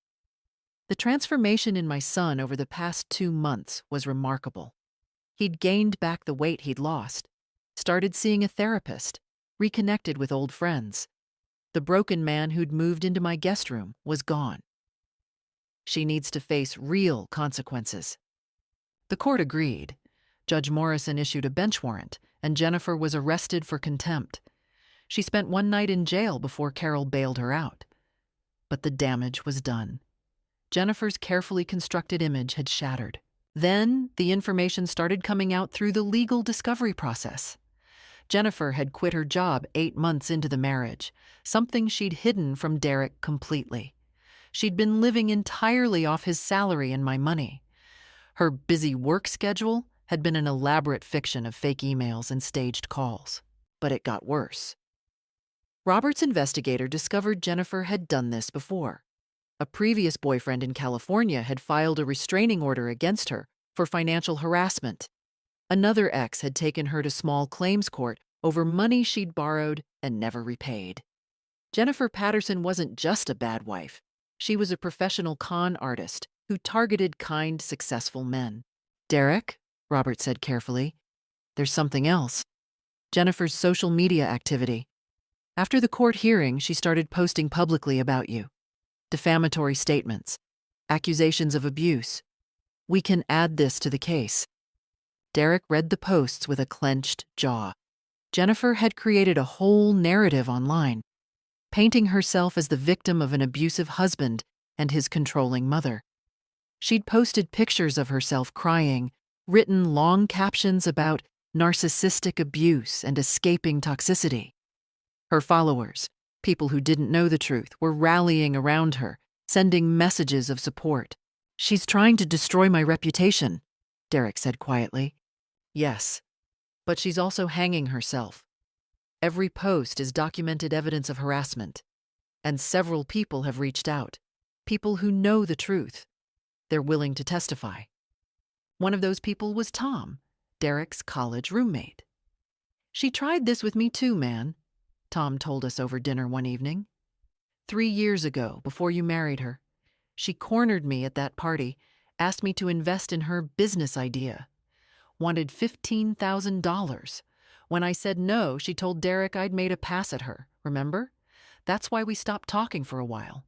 The transformation in my son over the past 2 months was remarkable. He'd gained back the weight he'd lost, started seeing a therapist, reconnected with old friends. The broken man who'd moved into my guest room was gone. She needs to face real consequences. The court agreed. Judge Morrison issued a bench warrant, and Jennifer was arrested for contempt. She spent one night in jail before Carol bailed her out. But the damage was done. Jennifer's carefully constructed image had shattered. Then the information started coming out through the legal discovery process. Jennifer had quit her job 8 months into the marriage, something she'd hidden from Derek completely. She'd been living entirely off his salary and my money. Her busy work schedule had been an elaborate fiction of fake emails and staged calls. But it got worse. Robert's investigator discovered Jennifer had done this before. A previous boyfriend in California had filed a restraining order against her for financial harassment. Another ex had taken her to small claims court over money she'd borrowed and never repaid. Jennifer Patterson wasn't just a bad wife. She was a professional con artist who targeted kind, successful men. Derek, Robert said carefully, there's something else. Jennifer's social media activity. After the court hearing, she started posting publicly about you. Defamatory statements, accusations of abuse. We can add this to the case. Derek read the posts with a clenched jaw. Jennifer had created a whole narrative online, painting herself as the victim of an abusive husband and his controlling mother. She'd posted pictures of herself crying, written long captions about narcissistic abuse and escaping toxicity. Her followers, people who didn't know the truth, were rallying around her, sending messages of support. She's trying to destroy my reputation, Derek said quietly. Yes, but she's also hanging herself. Every post is documented evidence of harassment, and several people have reached out, people who know the truth. They're willing to testify. One of those people was Tom, Derek's college roommate. She tried this with me too, man, Tom told us over dinner one evening. 3 years ago, before you married her, she cornered me at that party, asked me to invest in her business idea. Wanted $15,000. When I said no, she told Derek I'd made a pass at her, remember? That's why we stopped talking for a while.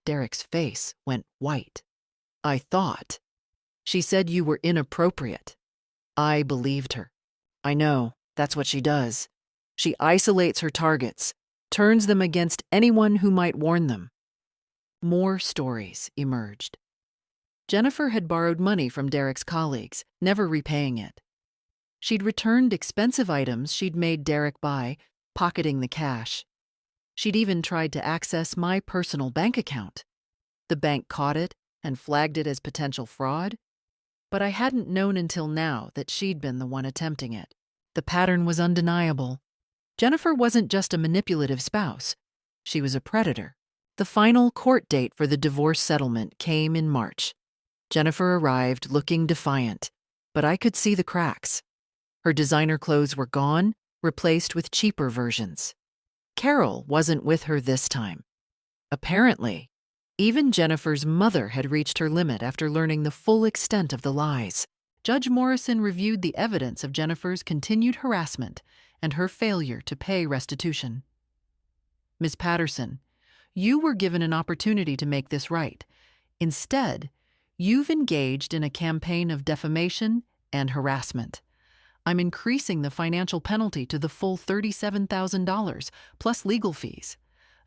Derek's face went white. I thought. She said you were inappropriate. I believed her. I know, that's what she does. She isolates her targets, turns them against anyone who might warn them. More stories emerged. Jennifer had borrowed money from Derek's colleagues, never repaying it. She'd returned expensive items she'd made Derek buy, pocketing the cash. She'd even tried to access my personal bank account. The bank caught it and flagged it as potential fraud, but I hadn't known until now that she'd been the one attempting it. The pattern was undeniable. Jennifer wasn't just a manipulative spouse. She was a predator. The final court date for the divorce settlement came in March. Jennifer arrived looking defiant, but I could see the cracks. Her designer clothes were gone, replaced with cheaper versions. Carol wasn't with her this time. Apparently, even Jennifer's mother had reached her limit after learning the full extent of the lies. Judge Morrison reviewed the evidence of Jennifer's continued harassment and her failure to pay restitution. Ms. Patterson, you were given an opportunity to make this right. Instead, you've engaged in a campaign of defamation and harassment. I'm increasing the financial penalty to the full $37,000, plus legal fees.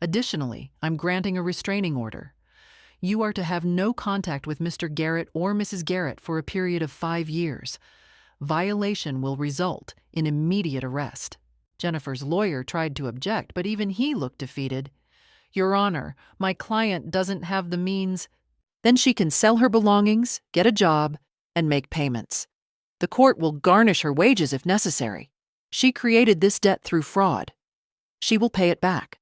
Additionally, I'm granting a restraining order. You are to have no contact with Mr. Garrett or Mrs. Garrett for a period of 5 years. Violation will result in immediate arrest. Jennifer's lawyer tried to object, but even he looked defeated. Your Honor, my client doesn't have the means. Then she can sell her belongings, get a job, and make payments. The court will garnish her wages if necessary. She created this debt through fraud. She will pay it back.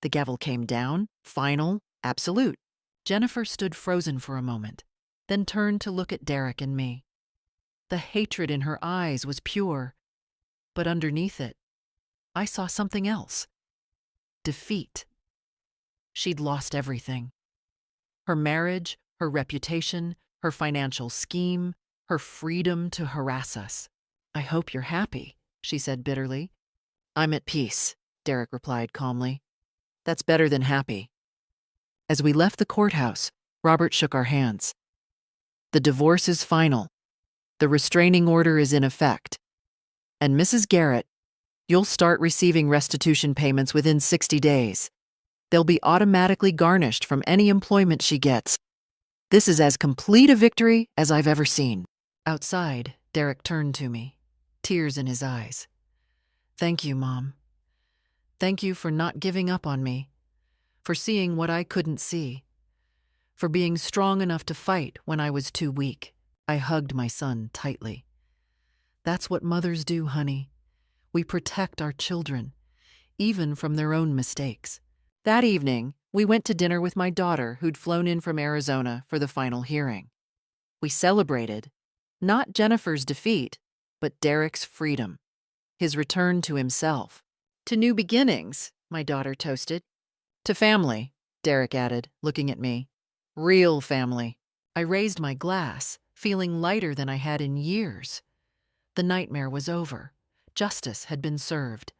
The gavel came down, final, absolute. Jennifer stood frozen for a moment, then turned to look at Derek and me. The hatred in her eyes was pure, but underneath it, I saw something else. Defeat. She'd lost everything. Her marriage, her reputation, her financial scheme, her freedom to harass us. I hope you're happy, she said bitterly. I'm at peace, Derek replied calmly. That's better than happy. As we left the courthouse, Robert shook our hands. The divorce is final. The restraining order is in effect. And Mrs. Garrett, you'll start receiving restitution payments within 60 days. They'll be automatically garnished from any employment she gets. This is as complete a victory as I've ever seen. Outside, Derek turned to me, tears in his eyes. Thank you, Mom. Thank you for not giving up on me, for seeing what I couldn't see, for being strong enough to fight when I was too weak. I hugged my son tightly. That's what mothers do, honey. We protect our children, even from their own mistakes. That evening, we went to dinner with my daughter who'd flown in from Arizona for the final hearing. We celebrated, not Jennifer's defeat, but Derek's freedom, his return to himself. To new beginnings, my daughter toasted. To family, Derek added, looking at me. Real family. I raised my glass, feeling lighter than I had in years. The nightmare was over. Justice had been served,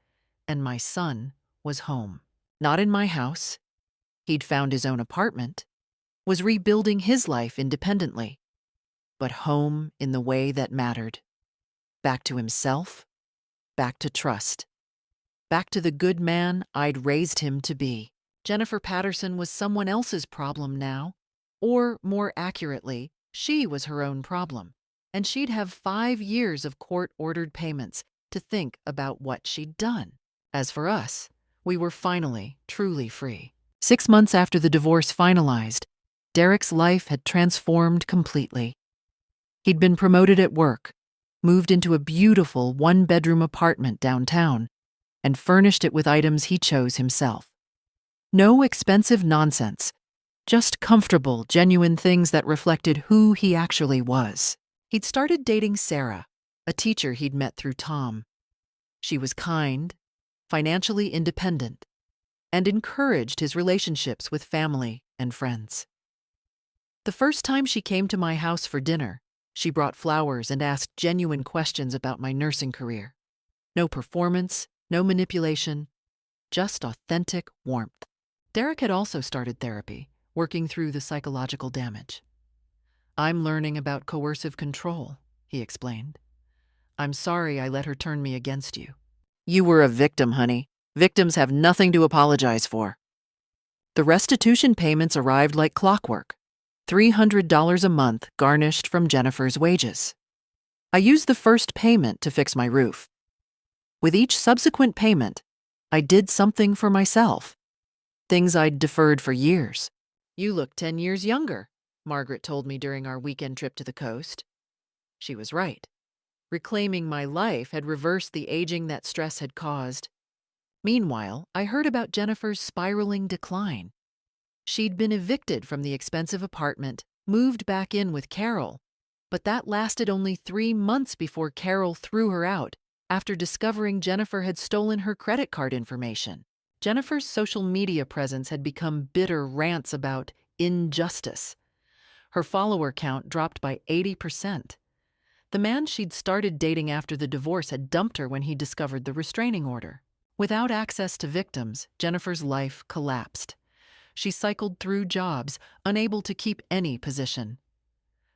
and my son was home. Not in my house. He'd found his own apartment, was rebuilding his life independently, but home in the way that mattered. Back to himself, back to trust, back to the good man I'd raised him to be. Jennifer Patterson was someone else's problem now, or more accurately, she was her own problem, and she'd have 5 years of court-ordered payments to think about what she'd done. As for us, we were finally, truly free. 6 months after the divorce finalized, Derek's life had transformed completely. He'd been promoted at work, moved into a beautiful 1-bedroom apartment downtown, and furnished it with items he chose himself. No expensive nonsense, just comfortable, genuine things that reflected who he actually was. He'd started dating Sarah, a teacher he'd met through Tom. She was kind, financially independent, and encouraged his relationships with family and friends. The first time she came to my house for dinner, she brought flowers and asked genuine questions about my nursing career. No performance, no manipulation, just authentic warmth. Derek had also started therapy, working through the psychological damage. I'm learning about coercive control, he explained. I'm sorry I let her turn me against you. You were a victim, honey. Victims have nothing to apologize for. The restitution payments arrived like clockwork, $300 a month garnished from Jennifer's wages. I used the first payment to fix my roof. With each subsequent payment, I did something for myself, things I'd deferred for years. You look 10 years younger, Margaret told me during our weekend trip to the coast. She was right. Reclaiming my life had reversed the aging that stress had caused. Meanwhile, I heard about Jennifer's spiraling decline. She'd been evicted from the expensive apartment, moved back in with Carol, but that lasted only 3 months before Carol threw her out after discovering Jennifer had stolen her credit card information. Jennifer's social media presence had become bitter rants about injustice. Her follower count dropped by 80%. The man she'd started dating after the divorce had dumped her when he discovered the restraining order. Without access to victims, Jennifer's life collapsed. She cycled through jobs, unable to keep any position.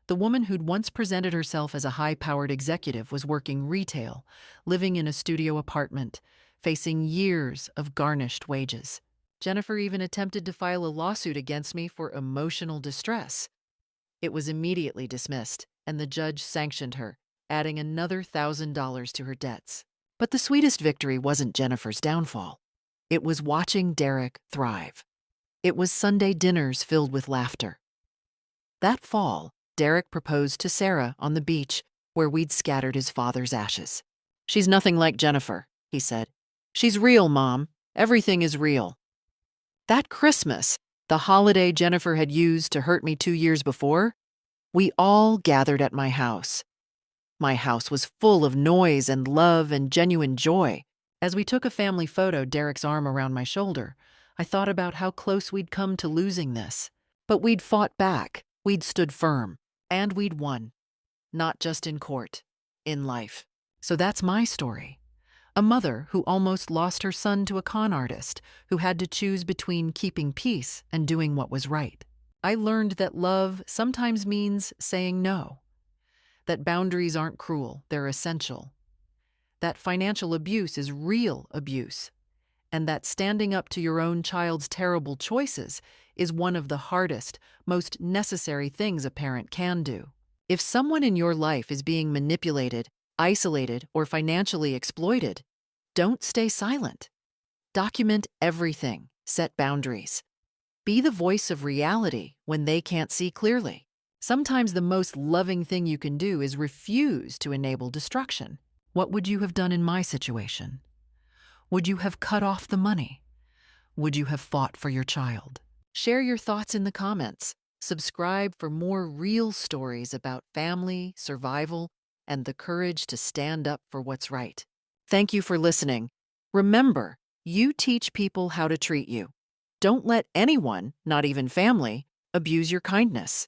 The woman who'd once presented herself as a high-powered executive was working retail, living in a studio apartment, facing years of garnished wages. Jennifer even attempted to file a lawsuit against me for emotional distress. It was immediately dismissed, and the judge sanctioned her, adding another $1,000 to her debts. But the sweetest victory wasn't Jennifer's downfall. It was watching Derek thrive. It was Sunday dinners filled with laughter. That fall, Derek proposed to Sarah on the beach where we'd scattered his father's ashes. She's nothing like Jennifer, he said. She's real, Mom. Everything is real. That Christmas, the holiday Jennifer had used to hurt me 2 years before, we all gathered at my house. My house was full of noise and love and genuine joy. As we took a family photo, Derek's arm around my shoulder, I thought about how close we'd come to losing this. But we'd fought back, we'd stood firm, and we'd won. Not just in court, in life. So that's my story. A mother who almost lost her son to a con artist, who had to choose between keeping peace and doing what was right. I learned that love sometimes means saying no. That boundaries aren't cruel, they're essential. That financial abuse is real abuse. And that standing up to your own child's terrible choices is one of the hardest, most necessary things a parent can do. If someone in your life is being manipulated, isolated, or financially exploited, don't stay silent. Document everything, set boundaries. Be the voice of reality when they can't see clearly. Sometimes the most loving thing you can do is refuse to enable destruction. What would you have done in my situation? Would you have cut off the money? Would you have fought for your child? Share your thoughts in the comments. Subscribe for more real stories about family, survival, and the courage to stand up for what's right. Thank you for listening. Remember, you teach people how to treat you. Don't let anyone, not even family, abuse your kindness.